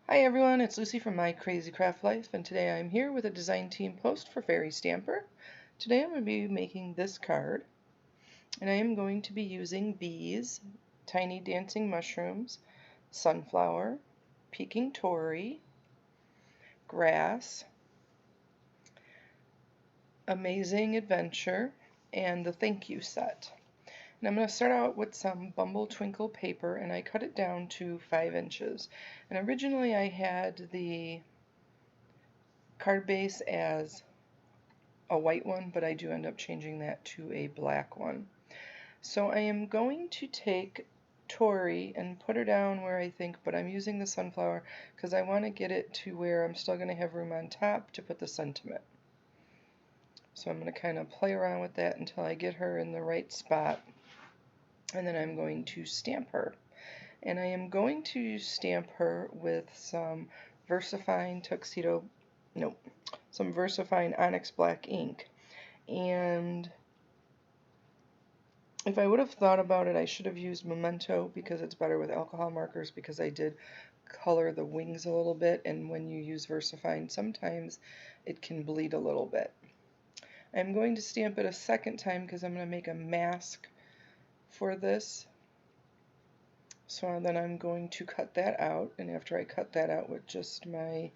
Hi everyone, it's Lucy from My Crazy Craft Life, and today I'm here with a design team post for Fairy Stamper. Today I'm going to be making this card, and I am going to be using bees, tiny dancing mushrooms, sunflower, peking Tory, grass, amazing adventure, and the thank you set. And I'm going to start out with some Bumbletwinkle paper, and I cut it down to 5 inches. And originally I had the card base as a white one, but I do end up changing that to a black one. So I am going to take Tory and put her down where I think, but I'm using the sunflower because I want to get it to where I'm still going to have room on top to put the sentiment. So I'm going to kind of play around with that until I get her in the right spot, and then I'm going to stamp her. And I am going to stamp her with some VersaFine Tuxedo, no, some VersaFine Onx Black Ink. And if I would have thought about it, I should have used Memento because it's better with alcohol markers, because I did color the wings a little bit, and when you use VersaFine, sometimes it can bleed a little bit. I'm going to stamp it a second time because I'm going to make a mask for this. So then I'm going to cut that out, and after I cut that out with just my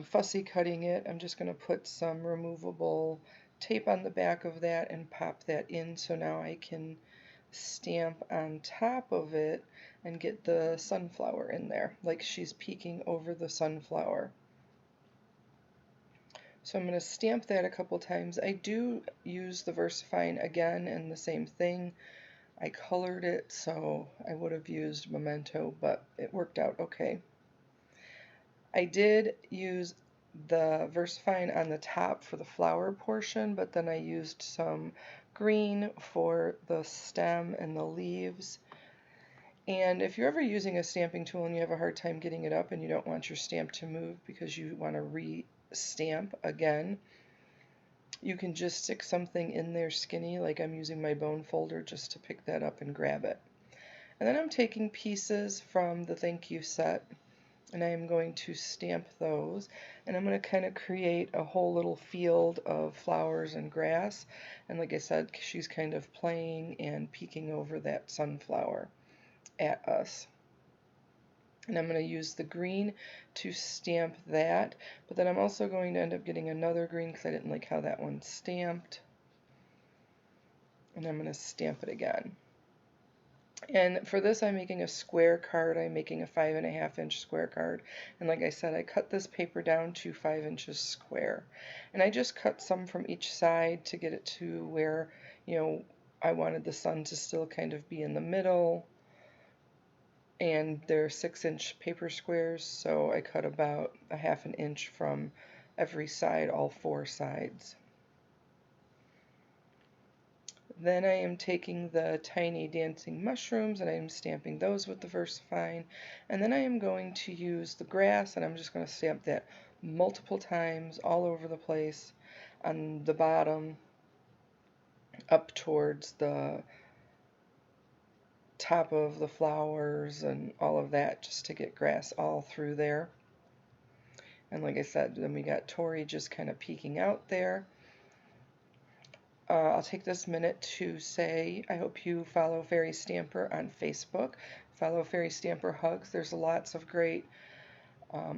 fussy cutting it, I'm just going to put some removable tape on the back of that and pop that in, so now I can stamp on top of it and get the sunflower in there, like she's peeking over the sunflower. So I'm going to stamp that a couple times. I do use the VersaFine again, and the same thing. I colored it, so I would have used Memento, but it worked out okay. I did use the VersaFine on the top for the flower portion, but then I used some green for the stem and the leaves. And if you're ever using a stamping tool and you have a hard time getting it up and you don't want your stamp to move because you want to re-stamp again, you can just stick something in there skinny, like I'm using my bone folder just to pick that up and grab it. And then I'm taking pieces from the thank you set, and I am going to stamp those, and I'm going to kind of create a whole little field of flowers and grass. And like I said, she's kind of playing and peeking over that sunflower at us. And I'm going to use the green to stamp that, but then I'm also going to end up getting another green because I didn't like how that one stamped, and I'm going to stamp it again. And for this, I'm making a square card. I'm making a 5.5 inch square card. And like I said, I cut this paper down to 5 inches square. And I just cut some from each side to get it to where, I wanted the sun to still kind of be in the middle. And they're 6-inch paper squares, so I cut about a 1/2 inch from every side, all 4 sides. Then I am taking the tiny dancing mushrooms and I am stamping those with the VersaFine. And then I am going to use the grass, and I'm just going to stamp that multiple times all over the place on the bottom up towards the top of the flowers and all of that, just to get grass all through there. And like I said, then we got Tory just kind of peeking out there. I'll take this minute to say I hope you follow Fairy Stamper on Facebook. Follow Fairy Stamper Hugs. There's lots of great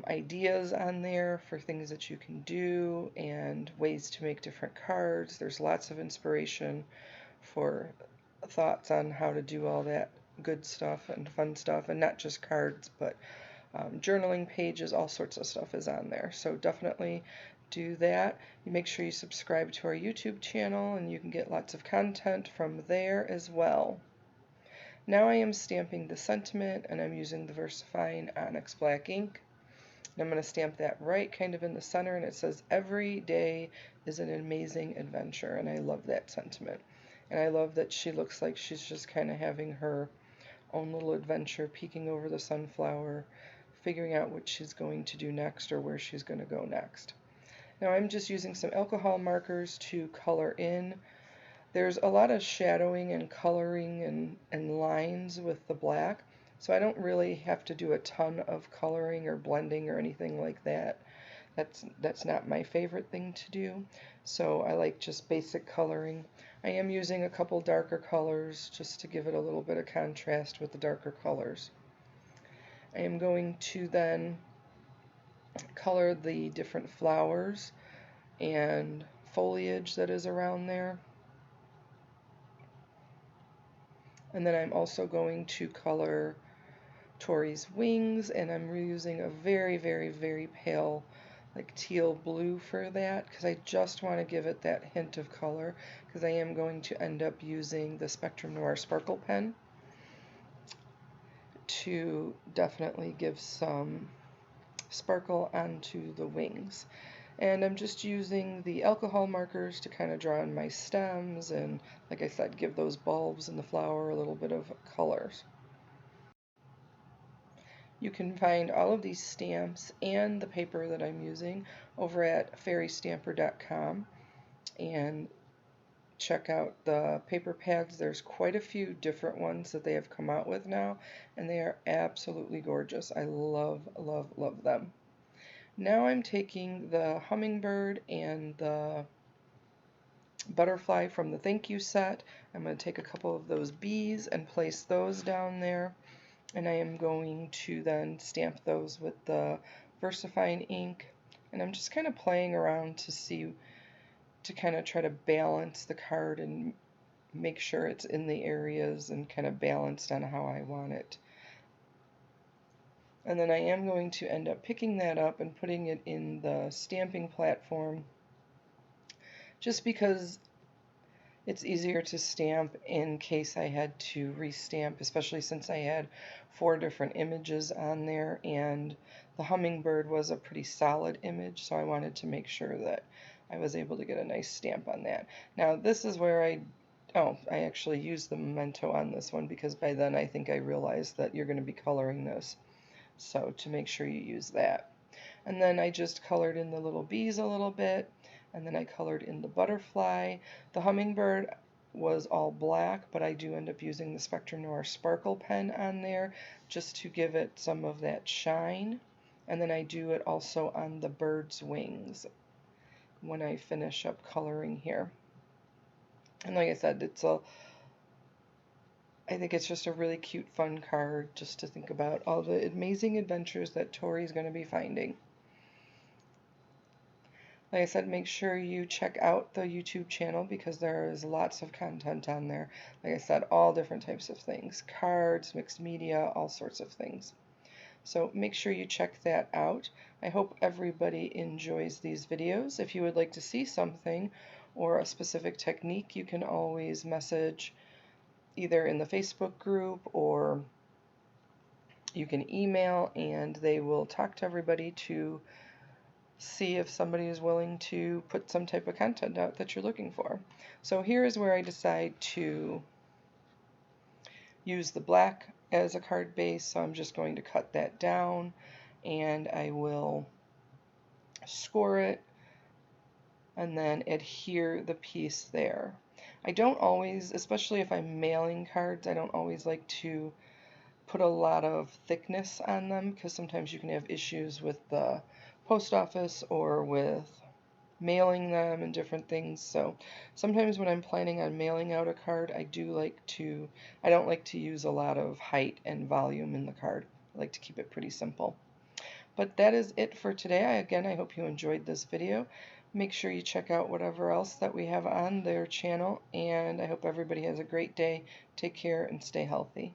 ideas on there for things that you can do and ways to make different cards. There's lots of inspiration for thoughts on how to do all that good stuff and fun stuff, and not just cards, but journaling pages, all sorts of stuff is on there. So definitely do that. You make sure you subscribe to our YouTube channel, and you can get lots of content from there as well. Now I am stamping the sentiment, and I'm using the VersaFine Onx Black Ink. And I'm going to stamp that right kind of in the center, and it says, "Every day is an amazing adventure." And I love that sentiment. And I love that she looks like she's just kind of having her own little adventure, peeking over the sunflower, figuring out what she's going to do next or where she's going to go next. Now I'm just using some alcohol markers to color in There's a lot of shadowing and coloring and lines with the black, so I don't really have to do a ton of coloring or blending or anything like that. That's not my favorite thing to do, so I like just basic coloring. I am using a couple darker colors just to give it a little bit of contrast with the darker colors. I am going to then color the different flowers and foliage that is around there. And then I'm also going to color Tory's wings, and I'm reusing a very, very, very pale, like teal blue for that, because I just want to give it that hint of color, because I am going to end up using the Spectrum Noir Sparkle pen to definitely give some sparkle onto the wings. And I'm just using the alcohol markers to kind of draw in my stems and, like I said, give those bulbs and the flower a little bit of colors. You can find all of these stamps and the paper that I'm using over at fairystamper.com, and check out the paper pads. There's quite a few different ones that they have come out with now, and they are absolutely gorgeous. I love, love, love them. Now I'm taking the hummingbird and the butterfly from the thank you set. I'm going to take a couple of those bees and place those down there, and I am going to then stamp those with the VersaFine ink, and I'm just kind of playing around to kind of try to balance the card and make sure it's in the areas and kind of balanced on how I want it. And then I am going to end up picking that up and putting it in the stamping platform, just because it's easier to stamp in case I had to restamp, especially since I had 4 different images on there, and the hummingbird was a pretty solid image, so I wanted to make sure that I was able to get a nice stamp on that. Now this is where I actually used the Memento on this one, because by then I think I realized that you're going to be coloring this. So to make sure you use that. And then I just colored in the little bees a little bit, and then I colored in the butterfly. The hummingbird was all black, but I do end up using the Spectrum Noir Sparkle pen on there just to give it some of that shine. And then I do it also on the bird's wings when I finish up coloring here. And like I said, I think it's just a really cute, fun card just to think about all the amazing adventures that Tory's going to be finding. Like I said, make sure you check out the YouTube channel, because there is lots of content on there. Like I said, all different types of things. Cards, mixed media, all sorts of things. So make sure you check that out. I hope everybody enjoys these videos. If you would like to see something or a specific technique, you can always message either in the Facebook group, or you can email, and they will talk to everybody to see if somebody is willing to put some type of content out that you're looking for. So here is where I decide to use the black as a card base, so I'm just going to cut that down, and I will score it and then adhere the piece there. I don't always, especially if I'm mailing cards, I don't always like to put a lot of thickness on them, because sometimes you can have issues with the post office or with mailing them and different things. So sometimes when I'm planning on mailing out a card, I don't like to use a lot of height and volume in the card. I like to keep it pretty simple. But that is it for today. Again, I hope you enjoyed this video. Make sure you check out whatever else that we have on their channel, and I hope everybody has a great day. Take care and stay healthy.